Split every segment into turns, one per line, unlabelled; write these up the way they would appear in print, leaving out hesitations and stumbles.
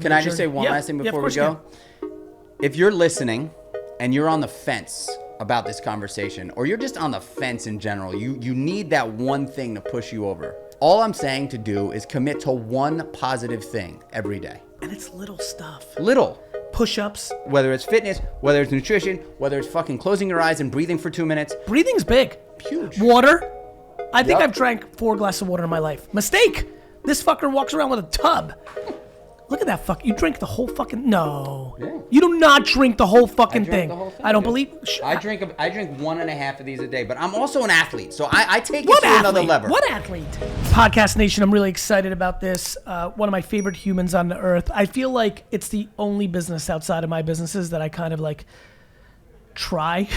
Can I just say one last thing before we go? If you're listening and you're on the fence about this conversation, or you're just on the fence in general, you need that one thing to push you over. All I'm saying to do is commit to one positive thing every day.
And it's little stuff.
Little.
Push-ups.
Whether it's fitness, whether it's nutrition, whether it's fucking closing your eyes and breathing for 2 minutes.
Breathing's big.
Huge.
Water. I think I've drank 4 glasses of water in my life. Mistake. This fucker walks around with a tub. Look at that fuck. You drink the whole fucking... No. Yeah. You do not drink the whole fucking thing.
The whole thing.
I don't believe...
I drink 1.5 of these a day, but I'm also an athlete, so I take it to another level.
What athlete? Podcast Nation, I'm really excited about this. One of my favorite humans on the earth. I feel like it's the only business outside of my businesses that I kind of like try.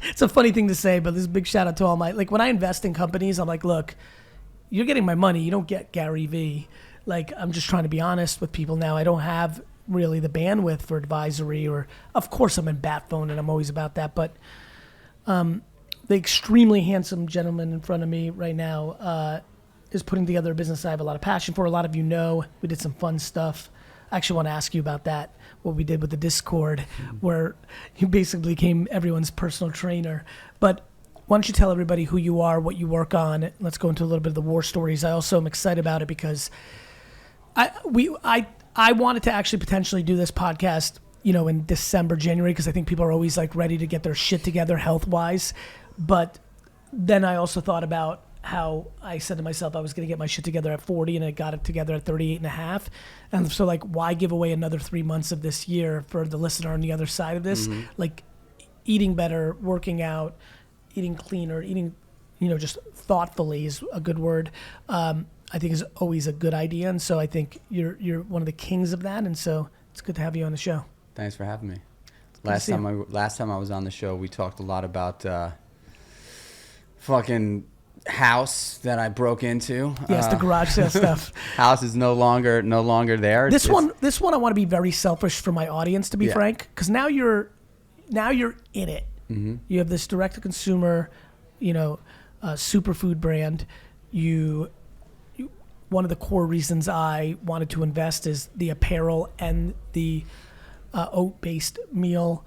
It's a funny thing to say, but this is a big shout out to all my... Like when I invest in companies, I'm like, look, you're getting my money. You don't get GaryVee. Like, I'm just trying to be honest with people now. I don't have really the bandwidth for advisory, or of course I'm in bat phone and I'm always about that, but the extremely handsome gentleman in front of me right now is putting together a business I have a lot of passion for. A lot of you know, we did some fun stuff. I actually want to ask you about that, what we did with the Discord, where you basically became everyone's personal trainer. But why don't you tell everybody who you are, what you work on? Let's go into a little bit of the war stories. I also am excited about it because I wanted to actually potentially do this podcast, you know, in December, January, because I think people are always like ready to get their shit together health-wise. But then I also thought about how I said to myself I was going to get my shit together at 40 and I got it together at 38 and a half. And so like, why give away another 3 months of this year for the listener on the other side of this? Mm-hmm. Like eating better, working out, eating cleaner, eating, you know, just thoughtfully is a good word. I think is always a good idea, and so I think you're one of the kings of that, and so it's good to have you on the show.
Thanks for having me. Last time I was on the show, we talked a lot about fucking house that I broke into.
Yes, the garage sale stuff.
House is no longer there.
This one I want to be very selfish for my audience, to be frank, because now you're in it. Mm-hmm. You have this direct to consumer, you know, superfood brand. One of the core reasons I wanted to invest is the apparel and the oat-based meal.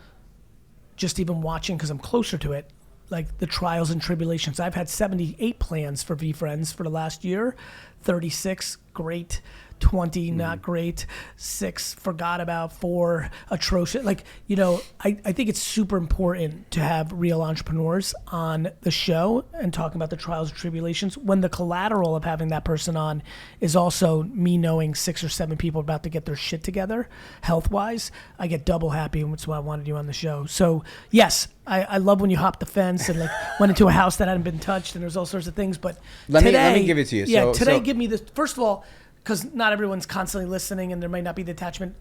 Just even watching, because I'm closer to it, like the trials and tribulations. I've had 78 plans for VeeFriends for the last year, 36 great, 20 not great, 6 forgot about, 4 atrocious. Like, you know, I think it's super important to have real entrepreneurs on the show and talking about the trials and tribulations when the collateral of having that person on is also me knowing 6 or 7 people are about to get their shit together health-wise. I get double happy, and that's why I wanted you on the show. So yes, I love when you hop the fence and like went into a house that hadn't been touched and there's all sorts of things. But
let me give it to you.
Yeah, today give me this. First of all, because not everyone's constantly listening and there might not be the attachment.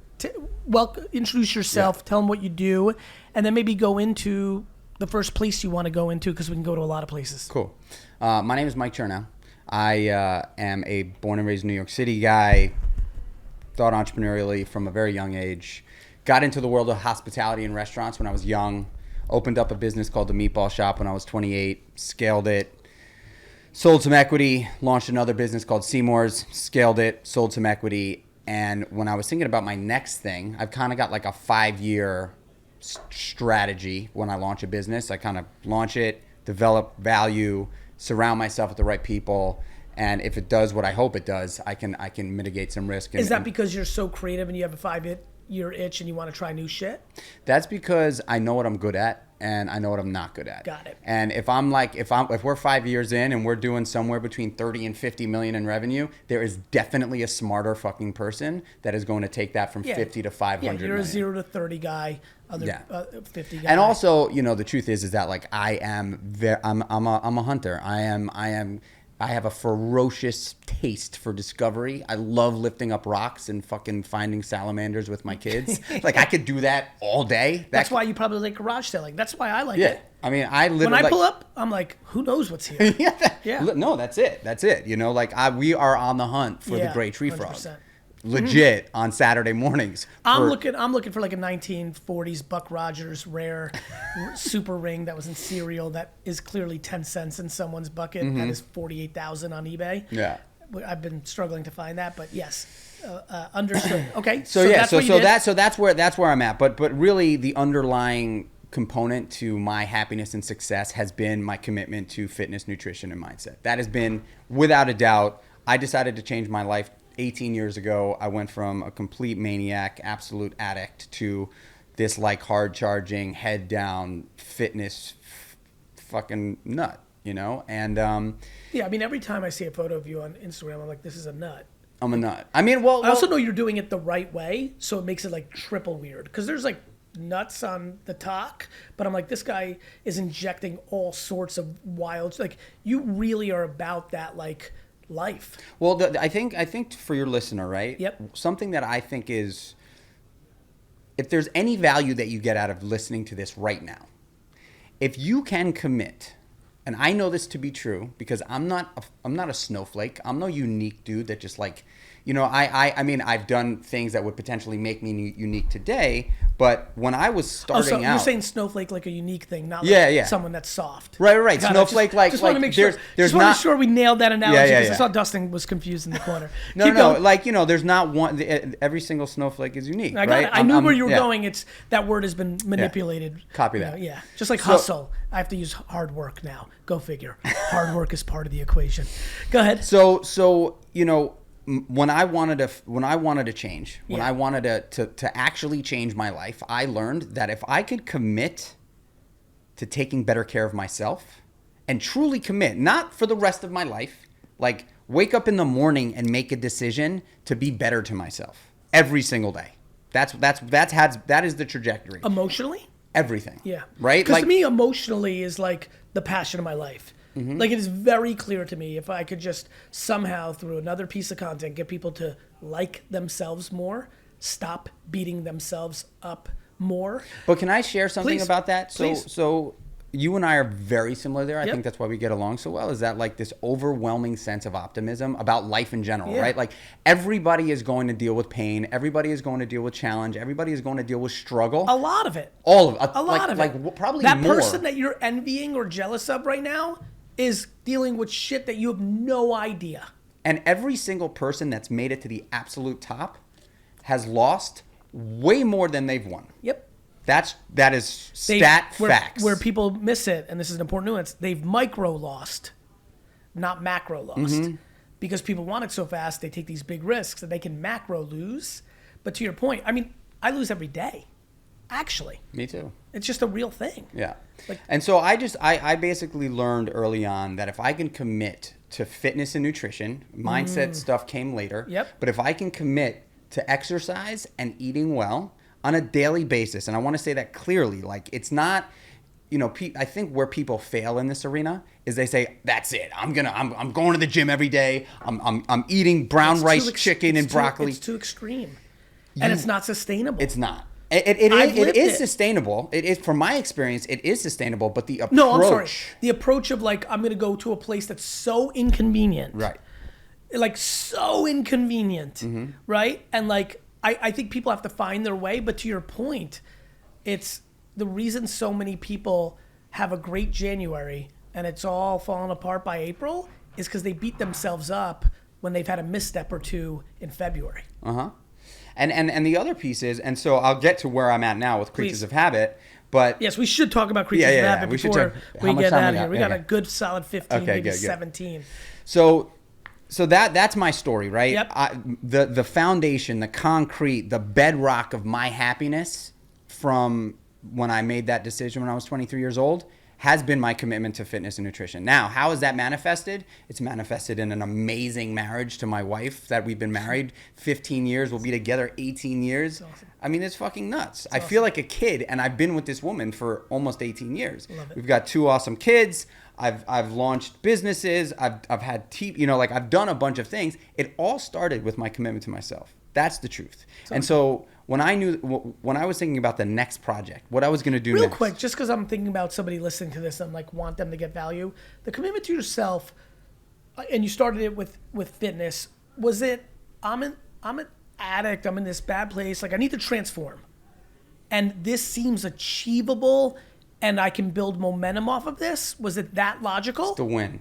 Introduce yourself, tell them what you do, and then maybe go into the first place you want to go into, because we can go to a lot of places.
Cool. My name is Mike Chernow. I am a born and raised New York City guy, thought entrepreneurially from a very young age, got into the world of hospitality and restaurants when I was young, opened up a business called The Meatball Shop when I was 28, scaled it, sold some equity, launched another business called Seymour's, scaled it, sold some equity. And when I was thinking about my next thing, I've kind of got like a 5-year strategy when I launch a business. I kind of launch it, develop value, surround myself with the right people. And if it does what I hope it does, I can mitigate some risk.
Is that because you're so creative and you have a 5-year itch and you want to try new shit?
That's because I know what I'm good at and I know what I'm not good at.
Got it.
And if we're 5 years in and we're doing somewhere between 30 and 50 million in revenue, there is definitely a smarter fucking person that is going to take that from 50 to 500
million. You're a 0 to 30 guy, 50 guy.
And also, you know, the truth is that like I'm a hunter. I have a ferocious taste for discovery. I love lifting up rocks and fucking finding salamanders with my kids. Like, I could do that all day.
That's why you probably like garage selling. That's why I like it.
I mean, I literally...
When I pull up, I'm like, who knows what's here?
No, that's it. You know, like, we are on the hunt for the gray tree frog.
100%.
Legit on Saturday mornings.
I'm looking for like a 1940s Buck Rogers rare super ring that was in cereal that is clearly 10 cents in someone's bucket. That is $48,000 on eBay.
Yeah.
I've been struggling to find that, but yes. Understood. Okay.
So that's where I'm at. But really, the underlying component to my happiness and success has been my commitment to fitness, nutrition, and mindset. That has been, without a doubt, I decided to change my life 18 years ago. I went from a complete maniac, absolute addict, to this like hard charging, head down, fitness fucking nut, you know? And
yeah, I mean, every time I see a photo of you on Instagram, I'm like, this is a nut.
I'm a nut. I mean, well,
I also know you're doing it the right way, so it makes it like triple weird. Because there's like nuts on the talk, but I'm like, this guy is injecting all sorts of wild, like you really are about that like life.
Well, I think for your listener, right?
Yep.
Something that I think is, if there's any value that you get out of listening to this right now, if you can commit, and I know this to be true because I'm not a snowflake. I'm no unique dude that just like, you know, I mean, I've done things that would potentially make me unique today, but when I was starting out,
you're saying snowflake like a unique thing, not like someone that's soft.
Right. Snowflake, just want to make sure. There's not.
Make sure we nailed that analogy because I saw Dustin was confused in the corner.
No, like, you know, there's not one. Every single snowflake is unique.
I got it. I knew where you were going. It's that word has been manipulated.
Copy that.
Yeah, just like hustle. I have to use hard work now. Go figure. Hard work is part of the equation. Go ahead.
So you know, when I wanted to change, when I wanted to actually change my life, I learned that if I could commit to taking better care of myself and truly commit, not for the rest of my life, like wake up in the morning and make a decision to be better to myself every single day. That is the trajectory.
Emotionally?
Everything.
Yeah.
Right?
Because to me, emotionally is like the passion of my life. Mm-hmm. Like it is very clear to me if I could just somehow through another piece of content get people to like themselves more, stop beating themselves up more.
But can I share something about that?
Please.
So you and I are very similar there. I think that's why we get along so well, is that like this overwhelming sense of optimism about life in general, right? Like everybody is going to deal with pain. Everybody is going to deal with challenge. Everybody is going to deal with struggle.
A lot of it.
All of it.
A lot of it.
Like probably
that
more.
That person that you're envying or jealous of right now is dealing with shit that you have no idea.
And every single person that's made it to the absolute top has lost way more than they've won.
Yep.
That is facts.
Where people miss it, and this is an important nuance, they've micro lost, not macro lost. Mm-hmm. Because people want it so fast, they take these big risks that they can macro lose. But to your point, I mean, I lose every day. Actually.
Me too.
It's just a real thing.
Yeah. And so I basically learned early on that if I can commit to fitness and nutrition, mindset stuff came later.
Yep.
But if I can commit to exercise and eating well on a daily basis, and I want to say that clearly, like it's not, you know, I think where people fail in this arena is they say, that's it. I'm going to the gym every day. I'm eating brown rice, chicken, and broccoli.
It's too extreme. And it's not sustainable.
It's not. It is sustainable. It is, from my experience, it is sustainable, but the approach.
No, I'm sorry. The approach of like, I'm going to go to a place that's so inconvenient.
Right.
Like so inconvenient. Mm-hmm. Right. And like, I think people have to find their way. But to your point, it's the reason so many people have a great January and it's all falling apart by April is because they beat themselves up when they've had a misstep or two in February.
Uh-huh. And the other piece is, and so I'll get to where I'm at now with Creatures of Habit, but...
Yes, we should talk about Creatures of Habit before we get out of here. We got a good solid 15, maybe 17.
So that's my story, right?
Yep.
The foundation, the concrete, the bedrock of my happiness from when I made that decision when I was 23 years old has been my commitment to fitness and nutrition. Now, how is that manifested? It's manifested in an amazing marriage to my wife that we've been married 15 years. We'll be together 18 years. That's awesome. I mean, it's fucking nuts. I feel like a kid, and I've been with this woman for almost 18 years.
Love it.
We've got 2 awesome kids. I've launched businesses. I've had like I've done a bunch of things. It all started with my commitment to myself. That's the truth. And so when I was thinking about the next project, what I was going to do
real
next.
Quick, just because I'm thinking about somebody listening to this and like want them to get value, the commitment to yourself, and you started it with fitness. Was it I'm an addict. I'm in this bad place. Like I need to transform, and this seems achievable, and I can build momentum off of this. Was it that logical?
It's the win.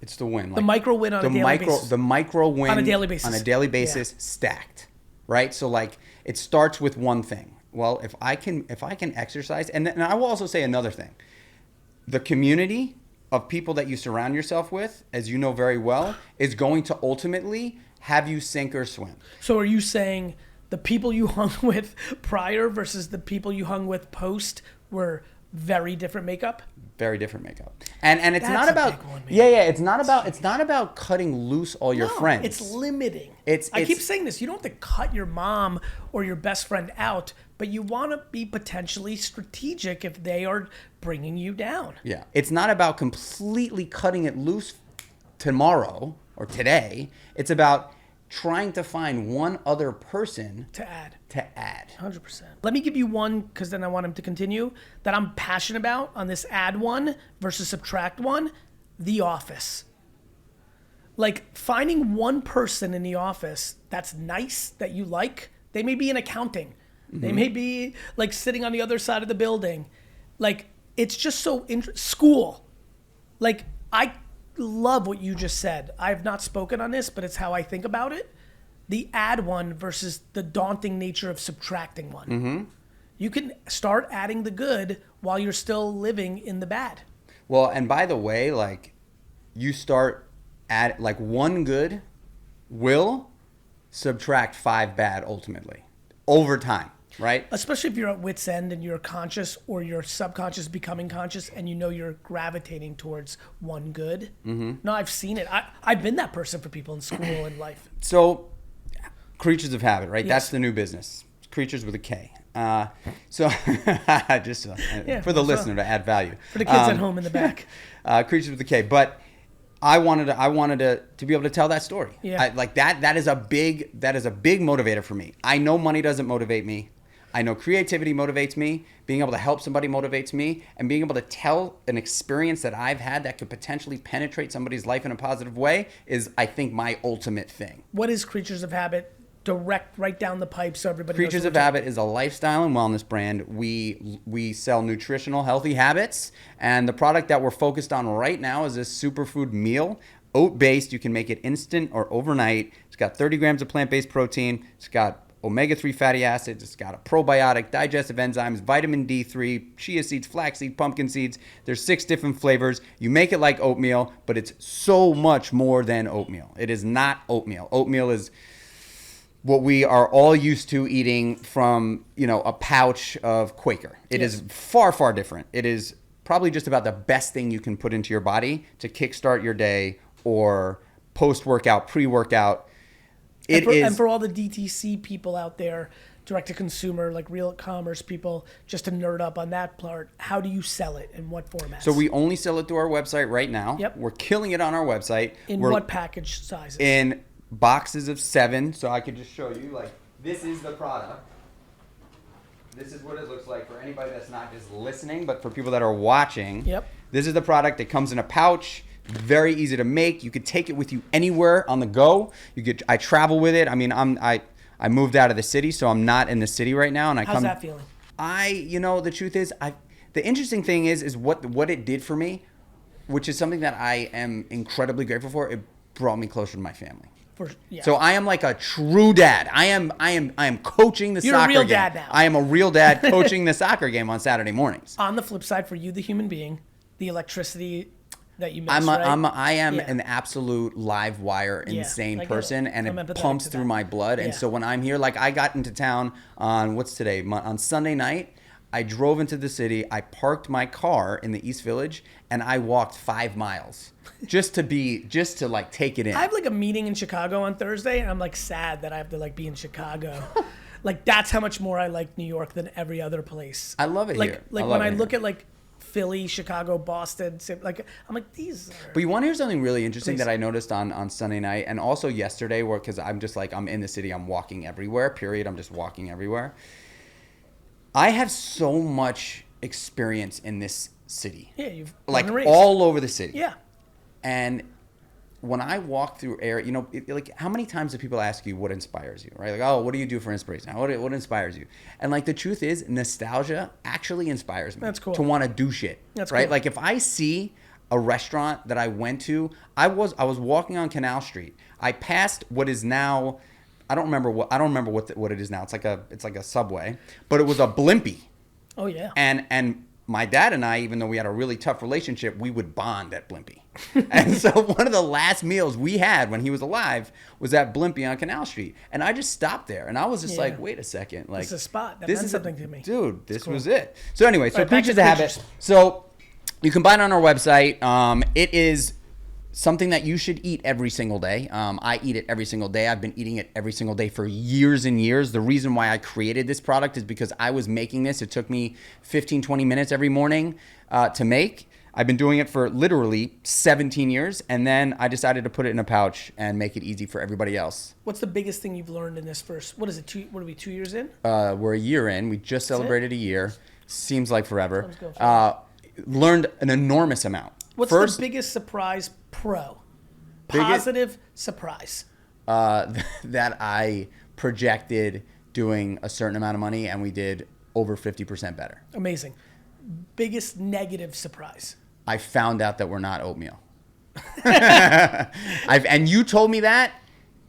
It's the win.
The micro win on a daily basis.
The micro win
on a daily basis.
On a daily basis, stacked, right? So like it starts with one thing. Well, if I can exercise, and I will also say another thing. The community of people that you surround yourself with, as you know very well, is going to ultimately have you sink or swim.
So are you saying the people you hung with prior versus the people you hung with post were very different makeup?
Very different makeup. And it's
That's
not
a
about
big one, man.
it's not about cutting loose all your friends.
It's limiting.
It's
I keep saying this. You don't have to cut your mom or your best friend out, but you want to be potentially strategic if they are bringing you down.
Yeah. It's not about completely cutting it loose tomorrow or today. It's about trying to find one other person
To add. 100%. Let me give you one, because then I want him to continue, that I'm passionate about on this add one versus subtract one, The Office. Like finding one person in the office that's nice, that you like. They may be in accounting. They may be like sitting on the other side of the building. Like it's just so school. Like I love what you just said. I have not spoken on this, but it's how I think about it. The add one versus the daunting nature of subtracting one. You can start adding the good while you're still living in the bad.
Well, and by the way, like you start at like one good will subtract 5 bad ultimately over time, right?
Especially if you're at wit's end and you're conscious or your subconscious becoming conscious and you know you're gravitating towards one good. No, I've seen it. I've been that person for people in school and life.
So Creatures of Habit, right?
Yes.
That's the new business. Creatures with a K. So just for the listener to add value.
For the kids at home in the back.
Creatures with a K. But I wanted to be able to tell that story.
Yeah.
Like that is a big motivator for me. I know money doesn't motivate me. I know creativity motivates me. Being able to help somebody motivates me, and being able to tell an experience that I've had that could potentially penetrate somebody's life in a positive way is, I think, my ultimate thing.
What is Creatures of Habit? Direct right down the pipe so everybody
Creatures of Habit is a lifestyle and wellness brand. We sell nutritional, healthy habits, and the product that we're focused on right now is this superfood meal, oat-based. You can make it instant or overnight. It's got 30 grams of plant-based protein. It's got omega-3 fatty acids. It's got a probiotic, digestive enzymes, vitamin D3, chia seeds, flaxseed, pumpkin seeds. There's 6 different flavors. You make it like oatmeal, but it's so much more than oatmeal. It is not oatmeal. Oatmeal is what we are all used to eating from, a pouch of Quaker. It is far, far different. It is probably just about the best thing you can put into your body to kickstart your day or post-workout, pre-workout.
And for all the DTC people out there, direct-to-consumer, like real commerce people, just to nerd up on that part, how do you sell it? In what formats?
So we only sell it through our website right now.
Yep.
We're killing it on our website.
We're what package sizes?
In boxes of 7. So I could just show you, like, this is the product. This is what it looks like for anybody that's not just listening, but for people that are watching.
Yep.
This is the product. It comes in a pouch. Very easy to make. You could take it with you anywhere on the go. I travel with it. I mean, I moved out of the city, so I'm not in the city right now. And
How's that feeling?
The truth is, the interesting thing is what it did for me, which is something that I am incredibly grateful for. It brought me closer to my family. So I am like a true dad. I am coaching the
You're
soccer game.
You're a real dad now.
I am a real dad coaching the soccer game on Saturday mornings.
On the flip side, for you, the human being, the electricity that you mix,
I am an absolute live wire, insane person, and it pumps through my blood. And so when I'm here, like I got into town on what's today? On Sunday night, I drove into the city. I parked my car in the East Village, and I walked 5 miles just to like take it in.
I have like a meeting in Chicago on Thursday, and I'm like sad that I have to like be in Chicago. Like that's how much more I like New York than every other place.
I love it here.
Like when I look at like Philly, Chicago, Boston, like I'm like these are...
But you want to hear something really interesting that I noticed on Sunday night and also yesterday, because I'm just like, I'm in the city, I'm walking everywhere, period. I'm just walking everywhere. I have so much experience in this city.
Yeah, you've
like all over the city.
Yeah.
And when I walk through air, like how many times do people ask you what inspires you, right? Like, oh, what do you do for inspiration? What inspires you? And like the truth is, nostalgia actually inspires me.
That's cool.
To want to do shit.
That's
right.
Cool.
Like if I see a restaurant that I went to. I was walking on Canal Street. I passed what is now, I don't remember what it is now. It's like a Subway, but it was a Blimpie.
Oh yeah.
And my dad and I, even though we had a really tough relationship, we would bond at Blimpie. And so one of the last meals we had when he was alive was at Blimpie on Canal Street. And I just stopped there. And I was just like, wait a second. Like,
this is a spot. That meant something to me.
Dude, this was it. So anyway, so
right,
Creatures of Habit. So you can buy it on our website. It is something that you should eat every single day. I eat it every single day. I've been eating it every single day for years and years. The reason why I created this product is because I was making this. It took me 15, 20 minutes every morning to make. I've been doing it for literally 17 years, and then I decided to put it in a pouch and make it easy for everybody else.
What's the biggest thing you've learned in this first, what is it, what are we, 2 years in?
We're a year in. We just celebrated a year. Seems like forever.
Learned
an enormous amount.
What's the biggest surprise positive surprise?
That I projected doing a certain amount of money, and we did over 50% better.
Amazing. Biggest negative surprise?
I found out that we're not oatmeal. And you told me that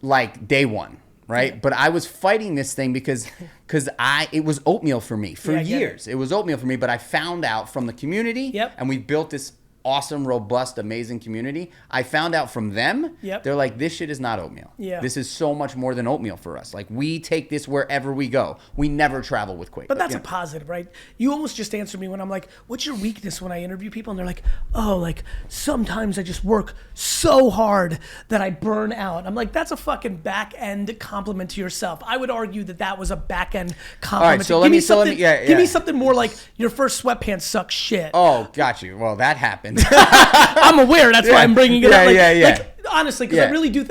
like day one, right? Yeah. But I was fighting this thing because it was oatmeal for me for years. It was oatmeal for me, but I found out from the community, and we built this awesome, robust, amazing community. I found out from them, they're like, this shit is not oatmeal. Yeah. This is so much more than oatmeal for us. Like, we take this wherever we go. We never travel with Quake.
But that's a positive, right? You almost just answered me when I'm like, what's your weakness when I interview people? And they're like, oh, like, sometimes I just work so hard that I burn out. I'm like, that's a fucking back-end compliment to yourself. I would argue that was a back-end compliment. All right, so give me something more like, your first sweatpants suck shit.
Oh, got you. Well, that happened.
I'm aware. That's why I'm bringing it up.
Like,
honestly, because I really do.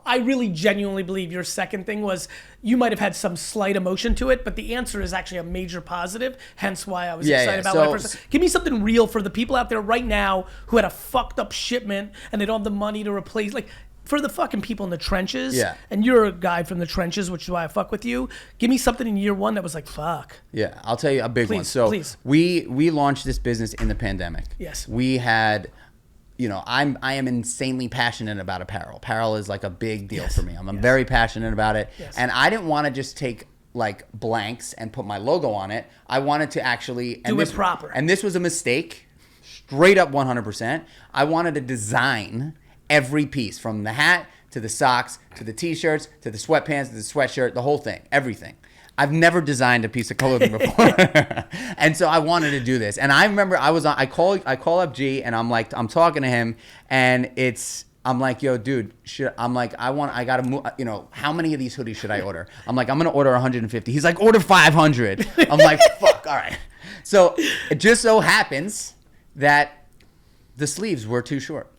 I really genuinely believe your second thing was you might have had some slight emotion to it, but the answer is actually a major positive. Hence why I was excited about my first. Give me something real for the people out there right now who had a fucked up shipment and they don't have the money to replace. Like, for the fucking people in the trenches, and you're a guy from the trenches, which is why I fuck with you. Give me something in year one that was like, fuck.
Yeah, I'll tell you a big one. So we launched this business in the pandemic.
Yes.
We had, I am insanely passionate about apparel. Apparel is like a big deal for me. I'm very passionate about it. Yes. And I didn't want to just take like blanks and put my logo on it. I wanted to actually
do it proper.
And this was a mistake, straight up 100%. I wanted to design every piece, from the hat to the socks to the t-shirts to the sweatpants to the sweatshirt, the whole thing, everything. I've never designed a piece of clothing before. And so I wanted to do this. And I remember I call up G, and I'm talking to him, and I'm like, yo, dude, I gotta move, how many of these hoodies should I order? I'm like, I'm gonna order 150. He's like, order 500. I'm like, fuck, all right. So it just so happens that the sleeves were too short.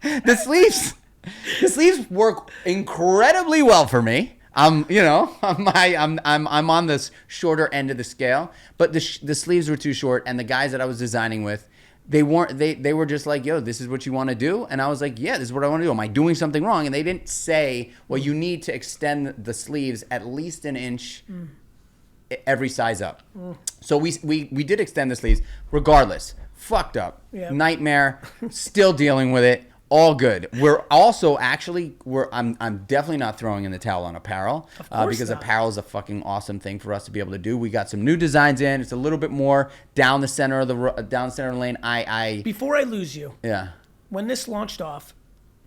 The sleeves work incredibly well for me. I'm on this shorter end of the scale, but the sleeves were too short, and the guys that I was designing with, they were just like, yo, this is what you want to do? And I was like, yeah, this is what I want to do. Am I doing something wrong? And they didn't say, well, you need to extend the sleeves at least an inch every size up. So we did extend the sleeves regardless. Fucked up. Yep. Nightmare. Still dealing with it. All good. We're also I'm definitely not throwing in the towel on apparel, because apparel is a fucking awesome thing for us to be able to do. We got some new designs in. It's a little bit more down the center of the lane.
Before I lose you.
Yeah.
When this launched off,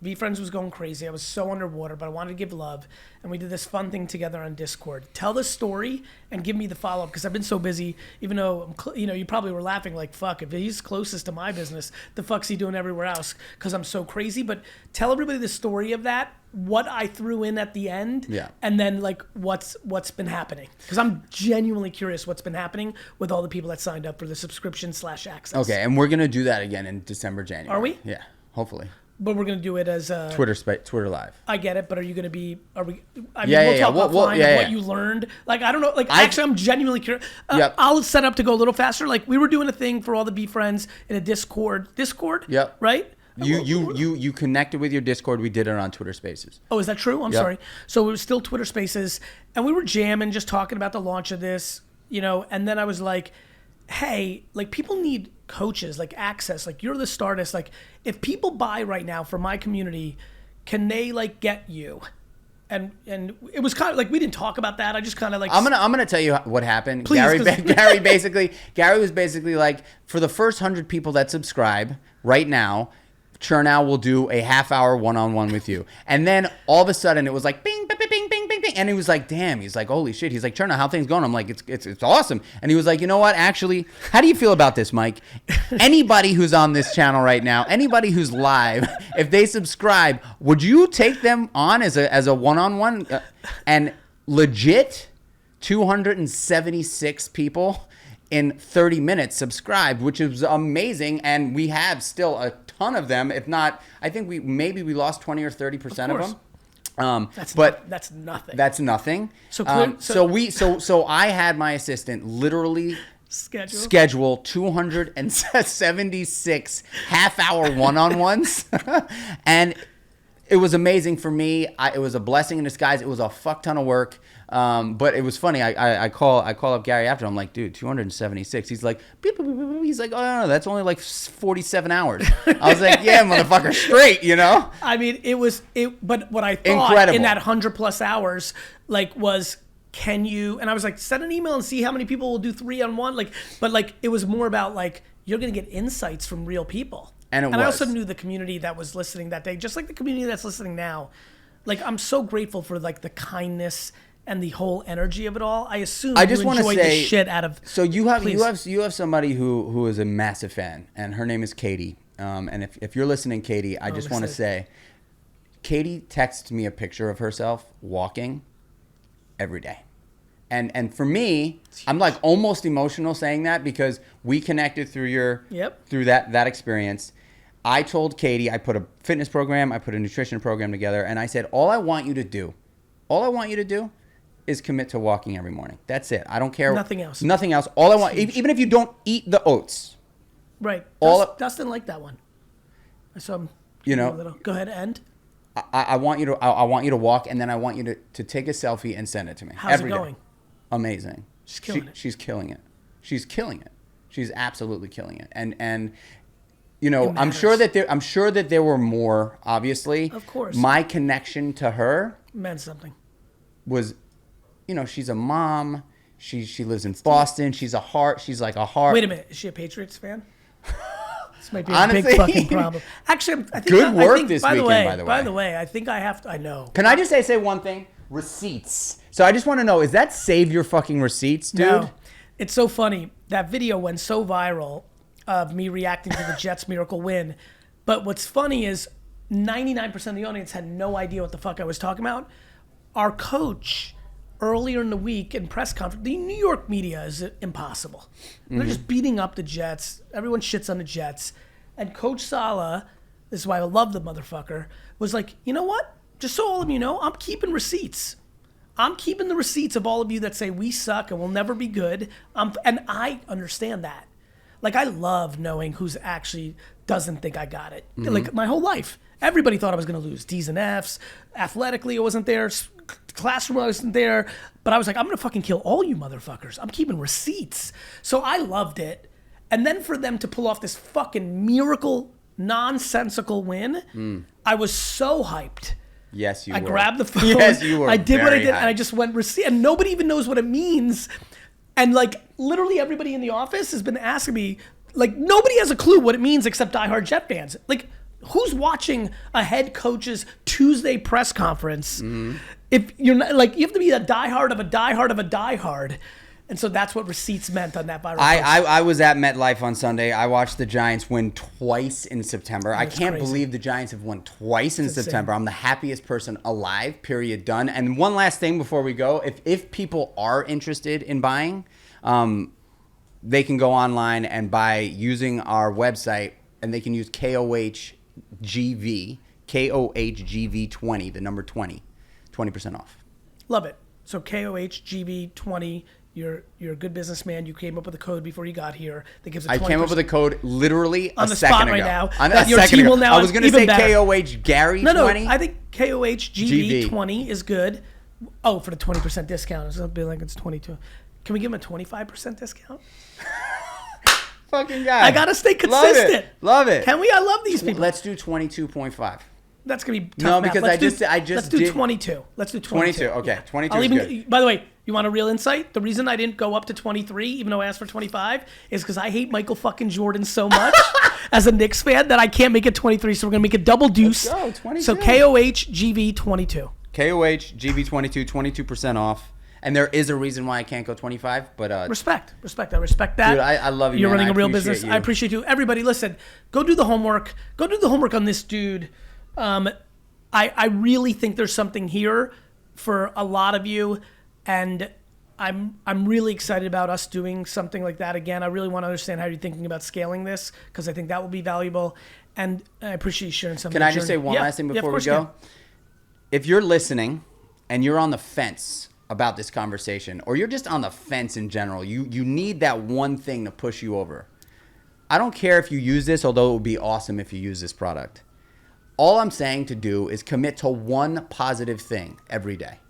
VeeFriends was going crazy. I was so underwater, but I wanted to give love. And we did this fun thing together on Discord. Tell the story and give me the follow-up, because I've been so busy, even though, you probably were laughing like, fuck, if he's closest to my business, the fuck's he doing everywhere else? Because I'm so crazy. But tell everybody the story of that, what I threw in at the end, and then like what's been happening. Because I'm genuinely curious what's been happening with all the people that signed up for the subscription/access.
Okay, and we're going to do that again in December, January.
Are we?
Yeah, hopefully.
But we're going to do it as
Twitter Live.
I get it, but we'll talk offline of what you learned. Like, I don't know. Like, actually, I'm genuinely curious. I'll set up to go a little faster. Like, we were doing a thing for all the VeeFriends in a Discord. Yep. Right?
You connected with your Discord. We did it on Twitter Spaces.
Oh, is that true? I'm sorry. So it was still Twitter Spaces, and we were jamming, just talking about the launch of this, and then I was like, hey, like people need coaches, like access, like you're the Stardust. Like if people buy right now from my community, can they like get you? And it was kind of like we didn't talk about that. I just kind of like
I'm gonna tell you what happened.
Please,
Gary was basically like, for the first 100 people that subscribe right now, Chernow will do a half-hour one-on-one with you. And then all of a sudden it was like bing, bing, bing, bing, bing, bing. And he was like, damn. He's like, holy shit. He's like, Chernow, how things going? I'm like, it's awesome. And he was like, you know what? Actually, how do you feel about this, Mike? Anybody who's on this channel right now, anybody who's live, if they subscribe, would you take them on as a one-on-one? And legit, 276 people in 30 minutes subscribed, which is amazing. And we have still a ton of them. If not, I think we lost 20 or 30% of them.
That's nothing.
That's nothing. So I had my assistant literally schedule 276 half-hour one-on-ones, and it was amazing for me. It was a blessing in disguise. It was a fuck ton of work. But it was funny. I call up Gary after. I'm like, dude, 276. He's like, beep, beep, beep, beep. He's like, oh no, that's only like 47 hours. I was like, yeah, motherfucker, straight, you know.
I mean, but what I thought in that 100+ hours, like, was, can you? And I was like, send an email and see how many people will do 3-on-1. Like, but like, it was more about like, you're gonna get insights from real people. And I also knew the community that was listening that day, just like the community that's listening now. Like, I'm so grateful for like the kindness and the whole energy of it all. I assume you enjoyed the shit out of.
So you have somebody who is a massive fan, and her name is Katie. And if you're listening, Katie, I just want to say, Katie texts me a picture of herself walking every day. And for me, I'm like almost emotional saying that, because we connected through through that experience. I told Katie, I put a fitness program, I put a nutrition program together, and I said, all I want you to do is commit to walking every morning. That's it. I don't care.
Nothing else.
Nothing else. All I want, even if you don't eat the oats.
Right. Dustin liked that one. I saw him. Go ahead, end.
I want you to walk, and then I want you to take a selfie and send it to me.
How's it going?
Amazing.
She's killing it.
She's killing it. She's killing it. She's absolutely killing it. And you know, I'm sure that there were more, obviously.
Of course.
My connection to her
meant something.
Was, you know, she's a mom. She lives in Boston. She's like a heart.
Wait a minute. Is she a Patriots fan? This might be a big fucking problem. Actually, I think
good work this weekend, by the way.
By the way, I think I have to. I know.
Can I just say one thing? Receipts. So I just want to know, is that save your fucking receipts, dude?
No. It's so funny. That video went so viral of me reacting to the Jets' miracle win. But what's funny is 99% of the audience had no idea what the fuck I was talking about. Our coach, earlier in the week in press conference, the New York media is impossible. Mm-hmm. They're just beating up the Jets. Everyone shits on the Jets. And Coach Saleh, this is why I love the motherfucker, was like, you know what? Just so all of you know, I'm keeping receipts. I'm keeping the receipts of all of you that say we suck and we'll never be good. And I understand that. Like, I love knowing who's actually doesn't think I got it. Mm-hmm. Like, my whole life, everybody thought I was going to lose D's and F's. Athletically, I wasn't there. Classroom, I wasn't there. But I was like, I'm going to fucking kill all you motherfuckers. I'm keeping receipts. So I loved it. And then for them to pull off this fucking miracle, nonsensical win, I was so hyped.
Yes, you were.
I grabbed the phone.
Yes, you were.
I did what I did, and I just went receipt. And nobody even knows what it means. And like, literally everybody in the office has been asking me, like, nobody has a clue what it means except diehard Jet fans. Like, who's watching a head coach's Tuesday press conference? Mm-hmm. If you're not, like, you have to be a diehard of a diehard of a diehard. And so that's what receipts meant on that viral post.
I was at MetLife on Sunday. I watched the Giants win twice in September. I can't believe the Giants have won twice in September. I'm the happiest person alive, period, done. And one last thing before we go. If people are interested in buying, they can go online and buy using our website, and they can use KOHGV 20, the number 20, 20% off.
Love it. So KOHGV 20. You're a good businessman. You came up with a code before you got here that gives a 20%.
I came up with a code literally
on
a second ago.
Right now.
On a second ago. I was going to say
better.
KOH Gary 20.
No, I think KOHGV 20 is good. Oh, for the 20% discount. It's be like it's 22. Can we give him a 25% discount?
fucking guy.
I gotta stay consistent.
Love it.
Can we? I love these people.
Let's do 22.5.
That's gonna be tough.
No,
math.
because I just
let's do
did
22. Let's do 22.
22. Okay, 22
I'll
is
even,
good.
By the way, you want a real insight? The reason I didn't go up to 23, even though I asked for 25, is because I hate Michael fucking Jordan so much as a Knicks fan that I can't make it 23. So we're gonna make a double deuce.
Let's go, 22.
So KOH GV 22.
KOH GV 22, 22% off. And there is a reason why I can't go 25, but
Respect. I respect that.
dude, I love you.
You're
man.
running
I
a real
appreciate
business.
you.
I appreciate you. Everybody, listen. Go do the homework. Go do the homework on this dude. I really think there's something here for a lot of you, and I'm really excited about us doing something like that again. I really want to understand how you're thinking about scaling this, because I think that will be valuable, and I appreciate you sharing some.
Can I just say one last thing before we go? If you're listening and you're on the fence about this conversation, or you're just on the fence in general, you need that one thing to push you over. I don't care if you use this, although it would be awesome if you use this product. All I'm saying to do is commit to one positive thing every day.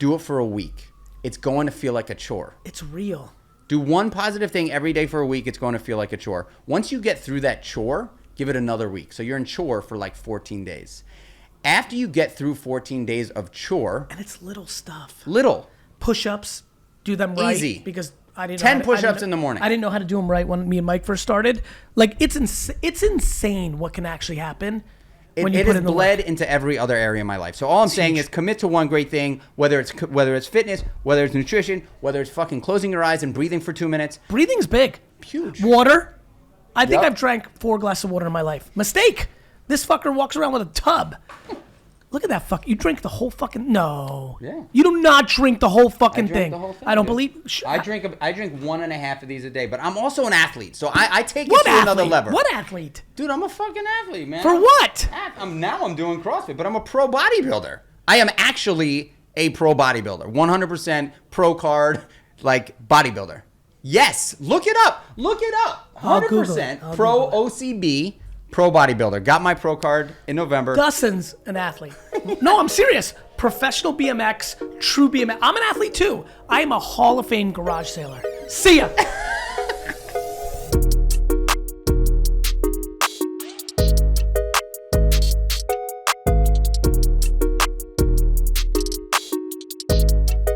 Do it for a week. It's going to feel like a chore.
It's real.
Do one positive thing every day for a week. It's going to feel like a chore. Once you get through that chore, give it another week. So you're in chore for like 14 days. After you get through 14 days of chore.
And it's little stuff.
Little.
Push-ups, do them right.
Easy.
Because I didn't
10 push-ups in the morning.
I didn't know how to do them right when me and Mike first started. Like, it's insane what can actually happen.
It has bled into every other area of my life. So all I'm saying is commit to one great thing, whether it's fitness, whether it's nutrition, whether it's fucking closing your eyes and breathing for 2 minutes.
Breathing's big.
Huge.
Water. I think I've drank 4 glasses of water in my life. Mistake. This fucker walks around with a tub. Look at that fuck. You drink the whole fucking... No.
Yeah.
You do not drink the whole fucking thing.
The whole thing.
I don't believe...
I drink 1.5 of these a day, but I'm also an athlete, so I take it to another level.
What athlete?
Dude, I'm a fucking athlete, man.
For what?
I'm doing CrossFit, but I'm a pro bodybuilder. I am actually a pro bodybuilder. 100% pro card, like, bodybuilder. Yes. Look it up. 100% pro OCB. Pro bodybuilder. Got my pro card in November.
Dustin's an athlete. No, I'm serious. Professional BMX, true BMX. I'm an athlete too. I am a Hall of Fame garage sailor. See ya.